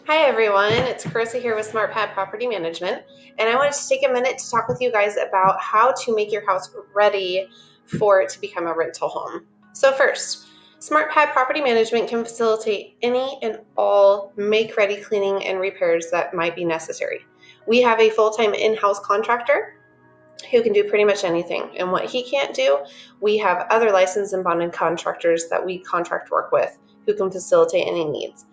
Hi everyone, it's Carissa here with SmartPad Property Management, and I wanted to take a minute to talk with you guys about how to make your house ready for it to become a rental home. So first, SmartPad Property Management can facilitate any and all make-ready cleaning and repairs that might be necessary. We have a full-time in-house contractor who can do pretty much anything, and what he can't do, we have other licensed and bonded contractors that we contract work with who can facilitate any needs.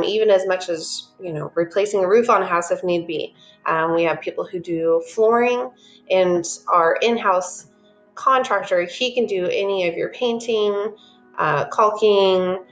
Even as much as, replacing a roof on a house if need be. We have people who do flooring, and our in-house contractor, he can do any of your painting, caulking,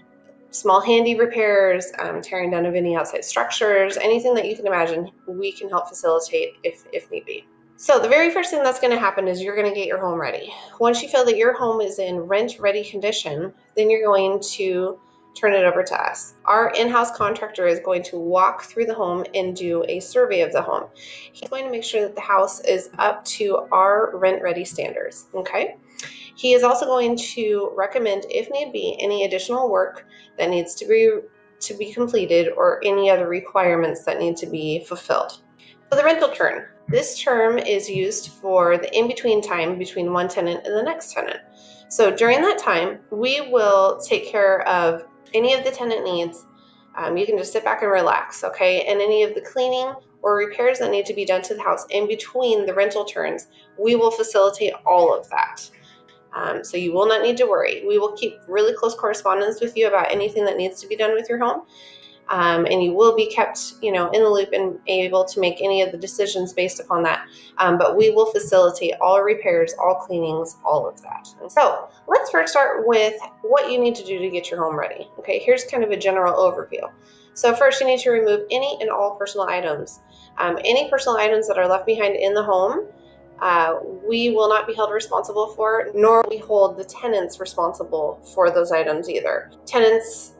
small handy repairs, tearing down of any outside structures, anything that you can imagine, we can help facilitate if need be. So the very first thing that's going to happen is you're going to get your home ready. Once you feel that your home is in rent-ready condition, then you're going to turn it over to us. Our in-house contractor is going to walk through the home and do a survey of the home. He's going to make sure that the house is up to our rent-ready standards, okay? He is also going to recommend, if need be, any additional work that needs to be completed or any other requirements that need to be fulfilled. So the rental term. This term is used for the in-between time between one tenant and the next tenant. So during that time, we will take care of any of the tenant needs. You can just sit back and relax, okay? And any of the cleaning or repairs that need to be done to the house in between the rental terms, we will facilitate all of that. So you will not need to worry. We will keep really close correspondence with you about anything that needs to be done with your home. And you will be kept, in the loop and able to make any of the decisions based upon that. But we will facilitate all repairs, all cleanings, all of that. So let's first start with what you need to do to get your home ready. Okay, here's kind of a general overview. So first, you need to remove any and all personal items. Any personal items that are left behind in the home, we will not be held responsible for, nor will we hold the tenants responsible for those items either. Tenants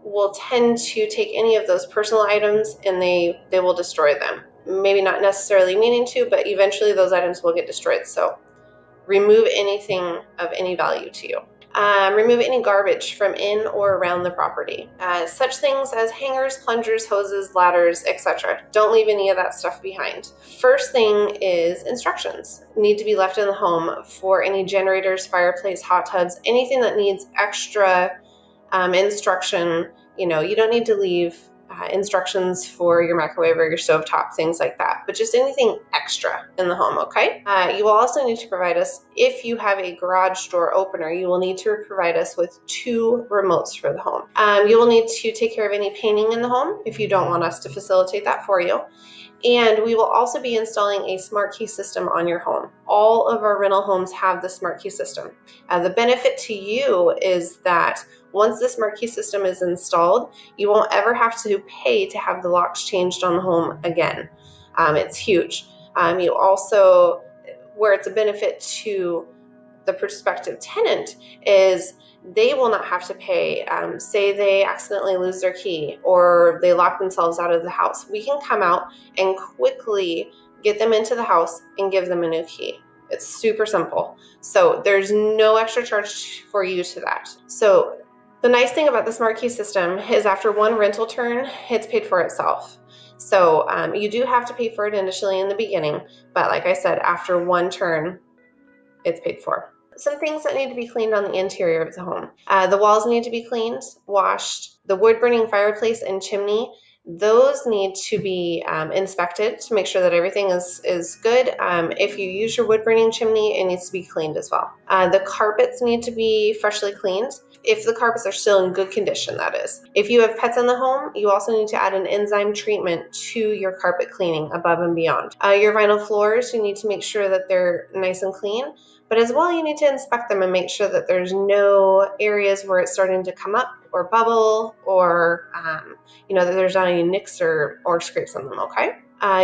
will tend to take any of those personal items and they will destroy them. Maybe not necessarily meaning to, but eventually those items will get destroyed. So remove anything of any value to you. Remove any garbage from in or around the property. Such things as hangers, plungers, hoses, ladders, etc. Don't leave any of that stuff behind. First thing is instructions. Need to be left in the home for any generators, fireplace, hot tubs, anything that needs extra instruction. You don't need to leave instructions for your microwave or your stovetop, things like that, but just anything extra in the home, okay? You will also need to provide us, if you have a garage door opener, you will need to provide us with 2 remotes for the home. You will need to take care of any painting in the home if you don't want us to facilitate that for you. And we will also be installing a smart key system on your home. All of our rental homes have the smart key system. The benefit to you is that once the smart key system is installed, you won't ever have to pay to have the locks changed on the home again. It's huge. You also, where it's a benefit to the prospective tenant is they will not have to pay. Say they accidentally lose their key or they lock themselves out of the house. We can come out and quickly get them into the house and give them a new key. It's super simple. So there's no extra charge for you to that. So the nice thing about the smart key system is after one rental turn, it's paid for itself. So you do have to pay for it initially in the beginning, but like I said, after one turn, it's paid for. Some things that need to be cleaned on the interior of the home. The walls need to be cleaned, washed. The wood-burning fireplace and chimney, those need to be inspected to make sure that everything is good. If you use your wood-burning chimney, it needs to be cleaned as well. The carpets need to be freshly cleaned. If the carpets are still in good condition, that is. If you have pets in the home, you also need to add an enzyme treatment to your carpet cleaning above and beyond. Your vinyl floors, you need to make sure that they're nice and clean. But as well, you need to inspect them and make sure that there's no areas where it's starting to come up or bubble or, that there's not any nicks or scrapes on them, okay?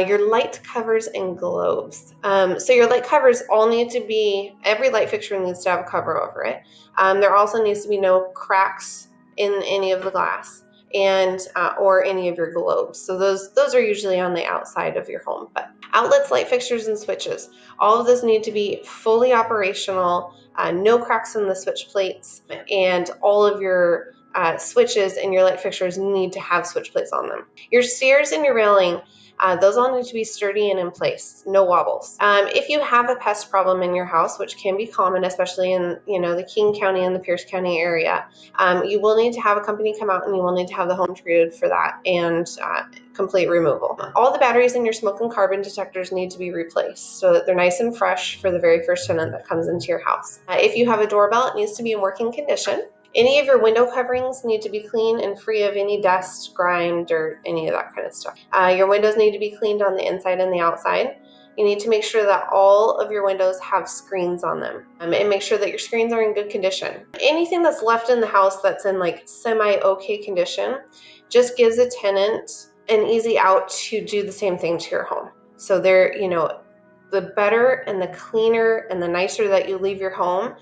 Your light covers and globes. So your light covers all need to be, every light fixture needs to have a cover over it. There also needs to be no cracks in any of the glass. and or any of your globes. So those are usually on the outside of your home. But outlets, light fixtures, and switches, all of those need to be fully operational, no cracks in the switch plates, and all of your switches and your light fixtures need to have switch plates on them. Your stairs and your railing, those all need to be sturdy and in place, no wobbles. If you have a pest problem in your house, which can be common, especially in the King County and the Pierce County area, you will need to have a company come out and you will need to have the home treated for that and complete removal. All the batteries in your smoke and carbon detectors need to be replaced so that they're nice and fresh for the very first tenant that comes into your house. If you have a doorbell, it needs to be in working condition. Any of your window coverings need to be clean and free of any dust, grime, dirt, any of that kind of stuff. Your windows need to be cleaned on the inside and the outside. You need to make sure that all of your windows have screens on them, and make sure that your screens are in good condition. Anything that's left in the house that's in like semi-okay condition just gives a tenant an easy out to do the same thing to your home. So the better and the cleaner and the nicer that you leave your home,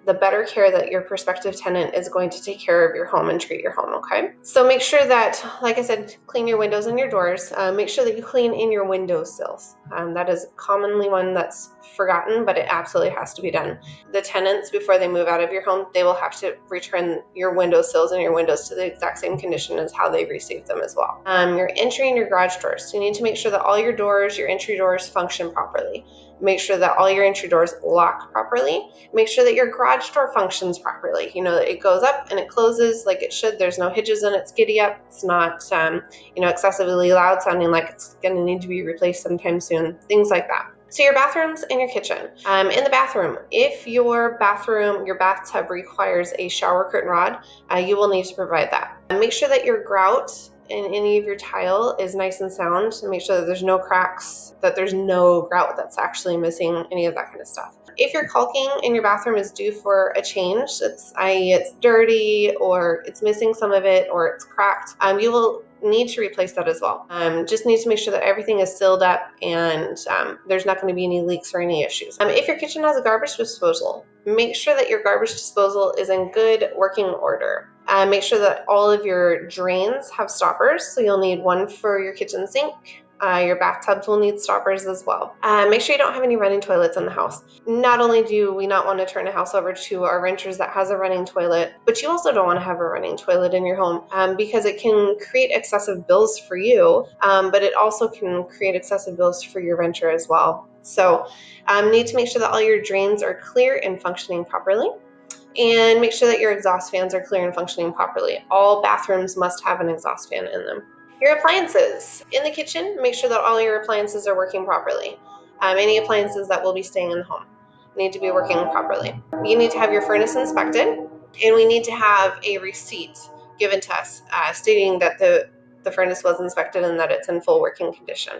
the better care that your prospective tenant is going to take care of your home and treat your home, okay? So make sure that, like I said, clean your windows and your doors. Make sure that you clean in your windowsills. That is commonly one that's forgotten, but it absolutely has to be done. The tenants, before they move out of your home, they will have to return your windowsills and your windows to the exact same condition as how they received them as well. Your entry and your garage doors. You need to make sure that all your doors, your entry doors, function properly. Make sure that all your entry doors lock properly. Make sure that your garage door functions properly. That it goes up and it closes like it should. There's no hinges in its giddy up. It's not, excessively loud, sounding like it's going to need to be replaced sometime soon. Things like that. So your bathrooms and your kitchen. In the bathroom, if your bathtub requires a shower curtain rod, you will need to provide that. Make sure that your grout in any of your tile is nice and sound, and make sure that there's no cracks, that there's no grout that's actually missing, any of that kind of stuff. If your caulking in your bathroom is due for a change, it's dirty or it's missing some of it or it's cracked, you will need to replace that as well. Just need to make sure that everything is sealed up and there's not going to be any leaks or any issues. If your kitchen has a garbage disposal, make sure that your garbage disposal is in good working order. Make sure that all of your drains have stoppers, so you'll need one for your kitchen sink. Your bathtubs will need stoppers as well. Make sure you don't have any running toilets in the house. Not only do we not want to turn a house over to our renters that has a running toilet, but you also don't want to have a running toilet in your home because it can create excessive bills for you, but it also can create excessive bills for your renter as well. So need to make sure that all your drains are clear and functioning properly. And make sure that your exhaust fans are clear and functioning properly. All bathrooms must have an exhaust fan in them. Your appliances. In the kitchen, make sure that all your appliances are working properly. Any appliances that will be staying in the home need to be working properly. You need to have your furnace inspected, and we need to have a receipt given to us stating that the furnace was inspected and that it's in full working condition.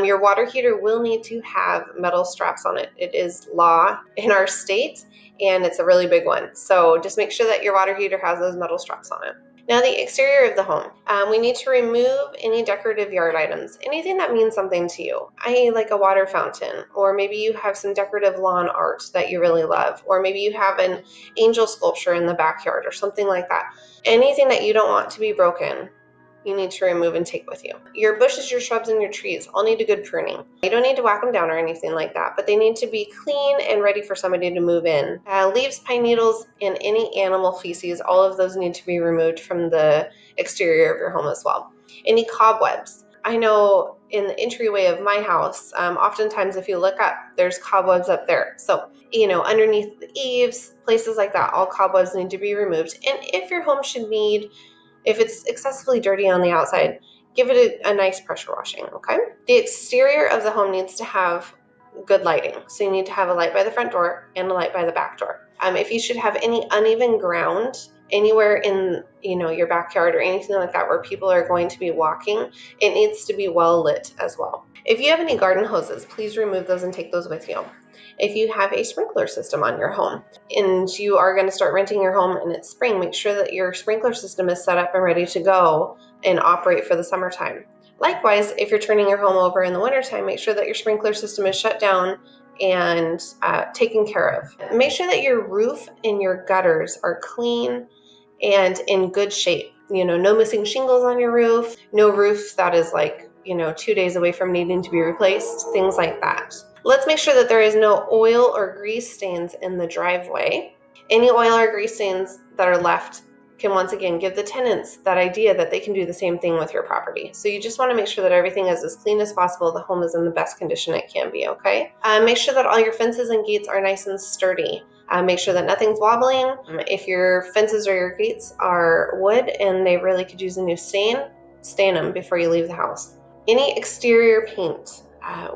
Your water heater will need to have metal straps on it. It is law in our state, and it's a really big one. So just make sure that your water heater has those metal straps on it. Now, the exterior of the home. We need to remove any decorative yard items, anything that means something to you, i.e. like a water fountain, or maybe you have some decorative lawn art that you really love, or maybe you have an angel sculpture in the backyard or something like that. Anything that you don't want to be broken, you need to remove and take with you. Your bushes, your shrubs, and your trees all need a good pruning. You don't need to whack them down or anything like that, but they need to be clean and ready for somebody to move in. Leaves, pine needles, and any animal feces, all of those need to be removed from the exterior of your home as well. Any cobwebs. I know in the entryway of my house, oftentimes if you look up, there's cobwebs up there. So, underneath the eaves, places like that, all cobwebs need to be removed. And if your home if it's excessively dirty on the outside, give it a nice pressure washing, okay? The exterior of the home needs to have good lighting. So you need to have a light by the front door and a light by the back door. If you should have any uneven ground anywhere in your backyard or anything like that where people are going to be walking, it needs to be well lit as well. If you have any garden hoses, please remove those and take those with you. If you have a sprinkler system on your home and you are going to start renting your home and it's spring, make sure that your sprinkler system is set up and ready to go and operate for the summertime. Likewise, if you're turning your home over in the wintertime, make sure that your sprinkler system is shut down and taken care of. Make sure that your roof and your gutters are clean and in good shape. no missing shingles on your roof, no roof that is 2 days away from needing to be replaced, things like that. Let's make sure that there is no oil or grease stains in the driveway. Any oil or grease stains that are left can once again give the tenants that idea that they can do the same thing with your property. So you just want to make sure that everything is as clean as possible. The home is in the best condition it can be, okay? Make sure that all your fences and gates are nice and sturdy. Make sure that nothing's wobbling. If your fences or your gates are wood and they really could use a new stain them before you leave the house. Any exterior paint.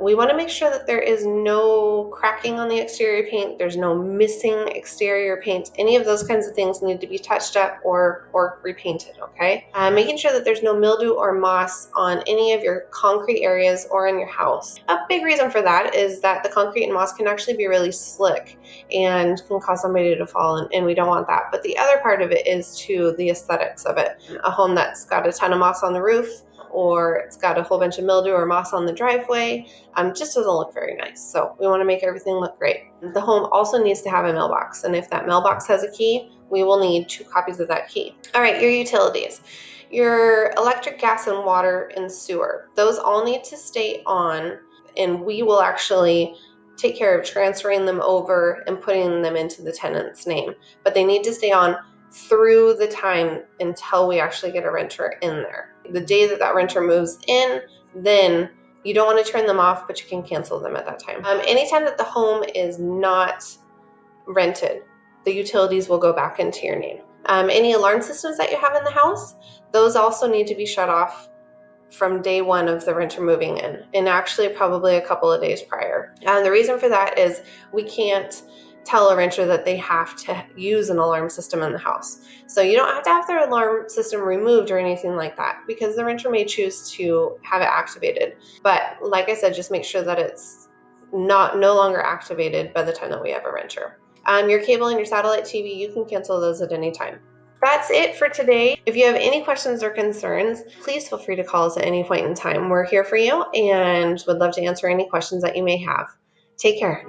We want to make sure that there is no cracking on the exterior paint, there's no missing exterior paint. Any of those kinds of things need to be touched up or repainted, okay? Making sure that there's no mildew or moss on any of your concrete areas or in your house. A big reason for that is that the concrete and moss can actually be really slick and can cause somebody to fall, and we don't want that. But the other part of it is to the aesthetics of it. A home that's got a ton of moss on the roof, or it's got a whole bunch of mildew or moss on the driveway, just doesn't look very nice. So we want to make everything look great. The home also needs to have a mailbox, and if that mailbox has a key, we will need 2 copies of that key. All right, your utilities. Your electric, gas, and water and sewer. Those all need to stay on, and we will actually take care of transferring them over and putting them into the tenant's name. But they need to stay on through the time until we actually get a renter in there. The day that that renter moves in, then you don't want to turn them off, but you can cancel them at that time. Anytime that the home is not rented, the utilities will go back into your name. Any alarm systems that you have in the house, those also need to be shut off from day one of the renter moving in, and actually probably a couple of days prior. And the reason for that is we can't tell a renter that they have to use an alarm system in the house. So you don't have to have their alarm system removed or anything like that, because the renter may choose to have it activated. But like I said, just make sure that it's no longer activated by the time that we have a renter. Your cable and your satellite TV, you can cancel those at any time. That's it for today. If you have any questions or concerns, please feel free to call us at any point in time. We're here for you and would love to answer any questions that you may have. Take care.